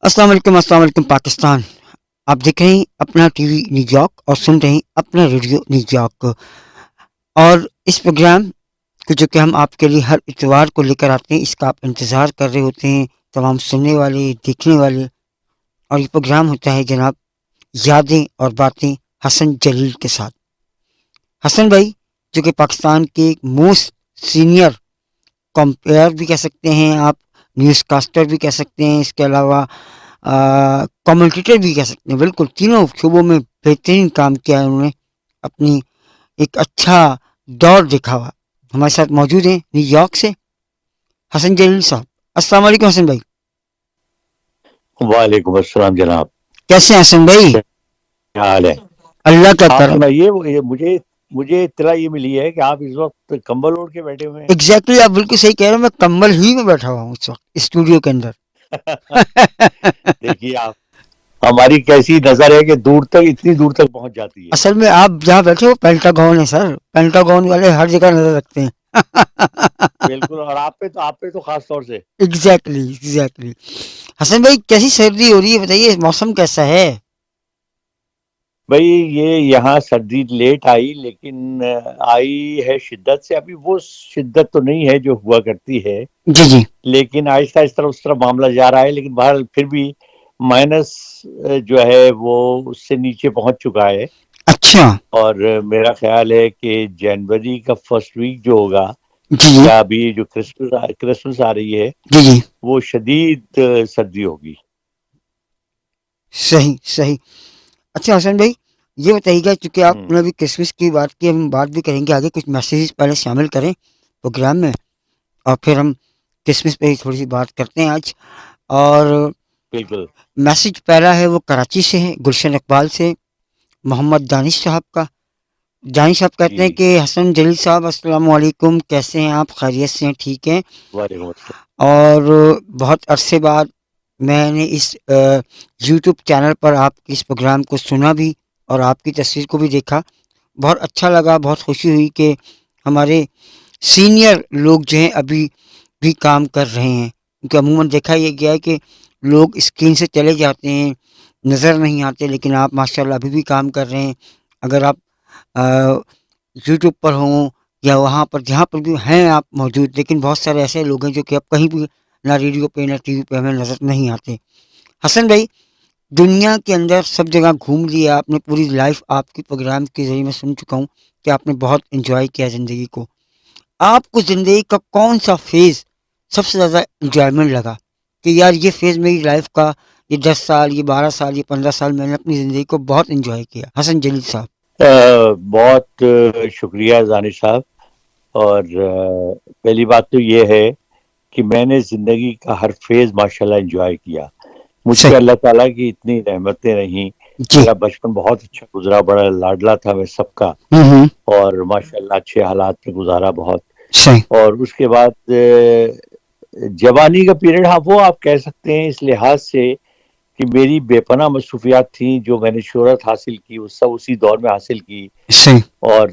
السلام علیکم پاکستان. آپ دیکھ رہے ہیں اپنا ٹی وی نیوز یارک اور سن رہے ہیں اپنا ریڈیو نیوز یارک. اور اس پروگرام کو جو کہ ہم آپ کے لیے ہر اتوار کو لے کر آتے ہیں، اس کا آپ انتظار کر رہے ہوتے ہیں تمام سننے والے دیکھنے والے. اور یہ پروگرام ہوتا ہے جناب یادیں اور باتیں حسن جلیل کے ساتھ. حسن بھائی جو کہ پاکستان کے موسٹ سینئر کمپیئر بھی کہہ سکتے ہیں آپ، نیوز کاسٹر بھی کہہ سکتے ہیں، اس کے علاوہ کمنٹیٹر بھی کہہ سکتے ہیں. بالکل تینوں شعبوں میں بہترین کام کیا ہے انہوں نے، اپنی ایک اچھا دور دکھا ہوا. ہمارے ساتھ موجود ہیں نیو یارک سے حسن جلیل صاحب. السلام علیکم حسن بھائی. وعلیکم السلام جناب. کیسے ہیں حسن بھائی؟ کیا حال ہے؟ اللہ کا آپ کرم. سنائیے. مجھے اطلاع یہ ملی ہے کہ آپ اس وقت کمبل اوڑھ کے بیٹھے ہوئے ہیں. ایگزیکٹلی آپ بالکل صحیح کہہ رہے ہیں، میں کمبل ہی میں بیٹھا ہوا ہوں اس وقت اسٹوڈیو کے اندر. دیکھیے آپ، ہماری کیسی نظر ہے کہ دور تک، اتنی دور تک پہنچ جاتی ہے. اصل میں آپ جہاں بیٹھے ہو پینٹاگون ہے سر، پینٹاگون والے ہر جگہ نظر رکھتے ہیں. بالکل. اور آپ پہ تو خاص طور سے. ایگزیکٹلی. حسن بھائی کیسی سردی ہو رہی ہے بتائیے، موسم کیسا ہے؟ بھائی یہ یہاں سردی لیٹ آئی، لیکن آئی ہے شدت سے. ابھی وہ شدت تو نہیں ہے جو ہوا کرتی ہے، جی جی. لیکن آہستہ آہستہ اس طرح معاملہ جا رہا ہے. لیکن بہرحال پھر بھی مائنس جو ہے وہ اس سے نیچے پہنچ چکا ہے. اچھا. اور میرا خیال ہے کہ جنوری کا فرسٹ ویک جو ہوگا، جی جی یا ابھی جو کرسمس آ رہی ہے، جی جی. وہ شدید سردی ہوگی. صحیح صحیح. اچھا حسن بھائی یہ بتائیے گا، چونکہ آپ ہم، نے ابھی کرسمس کی بات کی، ہم بات بھی کریں گے آگے. کچھ میسیجز پہلے شامل کریں پروگرام میں اور پھر ہم کرسمس پہ ہی تھوڑی سی بات کرتے ہیں آج. اور بالکل. میسیج پہلا ہے وہ کراچی سے ہے، گلشن اقبال سے، محمد دانش صاحب کا. دانش صاحب کہتے ہیں جی. کہ حسن جلیل صاحب السلام علیکم، کیسے ہیں آپ؟ خیریت سے ہیں؟ ٹھیک ہیں. وعلیکم السلام. اور بہت عرصے بعد میں نے اس یوٹیوب چینل پر آپ کے اس پروگرام کو سنا بھی اور آپ کی تصویر کو بھی دیکھا. بہت اچھا لگا، بہت خوشی ہوئی کہ ہمارے سینئر لوگ جو ہیں ابھی بھی کام کر رہے ہیں. کیونکہ عموماً دیکھا یہ گیا ہے کہ لوگ اسکرین سے چلے جاتے ہیں، نظر نہیں آتے، لیکن آپ ماشاءاللہ ابھی بھی کام کر رہے ہیں. اگر آپ یوٹیوب پر ہوں یا وہاں پر جہاں پر بھی ہیں آپ موجود، لیکن بہت سارے ایسے لوگ ہیں جو کہ اب کہیں بھی نہ ریڈیو پہ نہ ٹی وی پہ ہمیں نظر نہیں آتے. حسن بھائی دنیا کے اندر سب جگہ گھوم لیا آپ نے، پوری لائف آپ کی پروگرام کے ذریعے میں سن چکا ہوں کہ آپ نے بہت انجوائے کیا زندگی کو. آپ کو زندگی کا کون سا فیز سب سے زیادہ انجوائمنٹ لگا کہ یار یہ فیز میری لائف کا، یہ 10 سال، یہ 12 سال، یہ 15 سال میں نے اپنی زندگی کو بہت انجوائے کیا؟ حسن جلیل صاحب. بہت شکریہ دانش صاحب. اور پہلی بات تو یہ ہے کہ میں نے زندگی کا ہر فیز ماشاءاللہ انجوائے کیا. مجھ پہ صحیح. اللہ تعالیٰ کی اتنی رحمتیں رہیں. جی. میرا بچپن بہت اچھا گزرا، بڑا لاڈلا تھا میں سب کا، ہوں. اور ماشاءاللہ اچھے حالات میں گزارا بہت. صحیح. اور اس کے بعد جوانی کا پیریڈ، ہاں وہ آپ کہہ سکتے ہیں اس لحاظ سے کہ میری بے پناہ مصروفیات تھیں. جو میں نے شہرت حاصل کی وہ سب اسی دور میں حاصل کی. صحیح. اور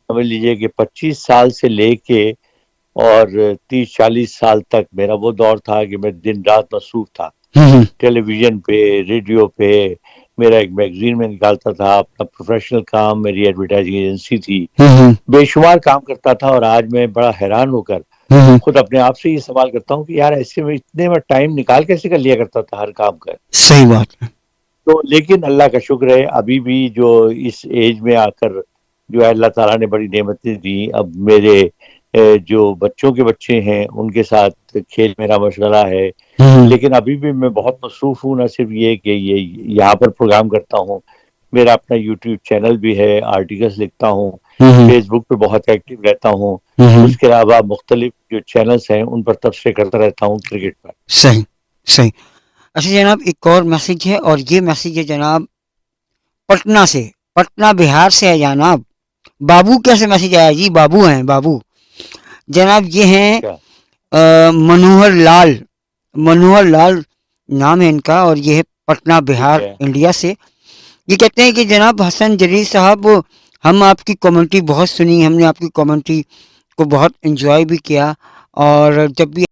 سمجھ لیجئے کہ 25 سال سے لے کے اور 30-40 سال تک میرا وہ دور تھا کہ میں دن رات مصروف تھا. ہوں. ٹیلی ویژن پہ، ریڈیو پہ. میرا ایک میگزین میں نکالتا تھا، اپنا پروفیشنل کام، میری ایڈورٹائزنگ ایجنسی تھی. ہوں. بے شمار کام کرتا تھا. اور آج میں بڑا حیران ہو کر ہوں. خود اپنے آپ سے یہ سوال کرتا ہوں کہ یار ایسے میں اتنے میں ٹائم نکال کیسے کر لیا کرتا تھا ہر کام کا. صحیح بات ہے. تو لیکن اللہ کا شکر ہے ابھی بھی جو اس ایج میں آ کر جو ہے اللہ تعالیٰ نے بڑی نعمتیں دی. اب میرے جو بچوں کے بچے ہیں ان کے ساتھ کھیل میرا مشغلہ ہے. لیکن ابھی بھی میں بہت مصروف ہوں. نہ صرف یہ کہ یہ یہاں پر پروگرام کرتا ہوں، میرا اپنا یوٹیوب چینل بھی ہے، آرٹیکلز لکھتا ہوں، فیس بک پہ بہت ایکٹیو رہتا ہوں. اس کے علاوہ مختلف جو چینلز ہیں ان پر تبصرے کرتا رہتا ہوں کرکٹ پر. صحیح صحیح. اچھا جناب ایک اور میسیج ہے، اور یہ میسیج ہے جناب پٹنہ سے، پٹنہ بہار سے ہے جناب. بابو کیسے میسیج آیا جی؟ بابو ہیں بابو جناب. یہ ہیں منوہر لال. منوہر لال نام ہے ان کا، اور یہ ہے پٹنہ ٹھیک بہار ہے. انڈیا سے. یہ کہتے ہیں کہ جناب حسن جلیل صاحب ہم آپ کی کمیونٹی بہت سنی، ہم نے آپ کی کمیونٹی کو بہت انجوائے بھی کیا، اور جب بھی